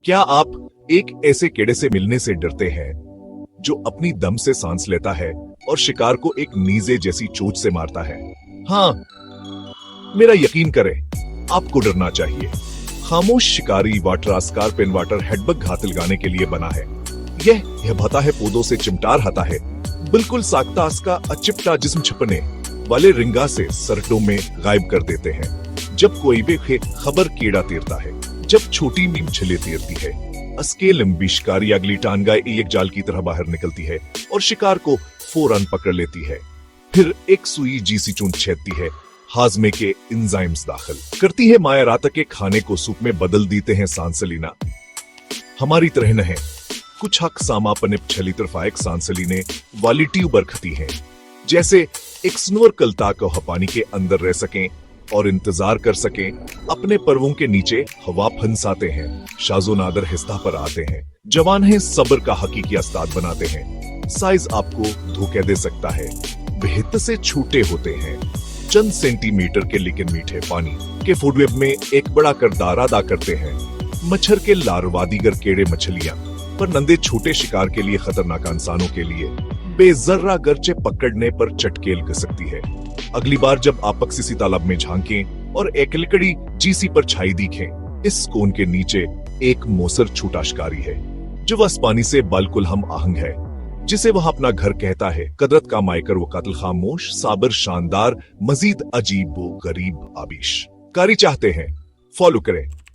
क्या आप एक ऐसे कीड़े से मिलने से डरते हैं जो अपनी दम से सांस लेता है और शिकार को एक नीजे जैसी चोंच से मारता है? हाँ, मेरा यकीन करें, आपको डरना चाहिए। खामोश शिकारी वाटरास्कार पेनवाटर हेडबग घात लगाने के लिए बना है। यह भाता है, पौधों से चिमटार हता है, बिल्कुल साख्ता का अचिपटा जिस्म छपने वाले रिंगा से सरटों में गायब कर देते हैं। जब कोई भी खबर कीड़ा तीरता है, जब छोटी मीम छले तीरती है, अस्के लंबी शिकारी अगली टांगा एक जाल की तरह बाहर निकलती है और शिकार को फौरन पकड़ लेती है। फिर एक सुई जीसी चूंच छेदती है, हाजमे के एंजाइम्स दाखिल करती है, माया रात के खाने को सूप में बदल देते हैं। सांसलीना हमारी तरह न है, कुछ हक सामा पनिप छली तरफा एक सांसलीने वाली ट्यूबर खती है, जैसे एक स्नोर कलता को पानी के अंदर रह सकें और इंतजार कर सकें। अपने पर्वों के नीचे हवा फंसाते हैं, शाजो नादर हिस्सा पर आते हैं, जवान है सब्र का हकीकी उस्ताद बनाते हैं। साइज आपको धोखे दे सकता है, बेहद से छोटे होते हैं, चंद सेंटीमीटर के, लेकिन मीठे पानी के फूड वेब में एक बड़ा किरदार अदा करते हैं। मच्छर के लार्वा दीगर कीड़े मछलियां पर नंदे छोटे शिकार के लिए खतरनाक, इंसानों के लिए बेजर्रा गर्चे पकड़ने पर चटकेल कर सकती है। अगली बार जब आप किसी तालाब में झांकें और एक लकड़ी जीसी पर छाई दिखें, इस कोन के नीचे एक मोसर छोटा शिकारी है जो बस पानी से बिल्कुल हम आहंग है, जिसे वह अपना घर कहता है। कदरत का मायकर वो कातिल, खामोश, साबर, शानदार, मजीद अजीब वो गरीब आबिश कारी चाहते हैं। फॉलो करें।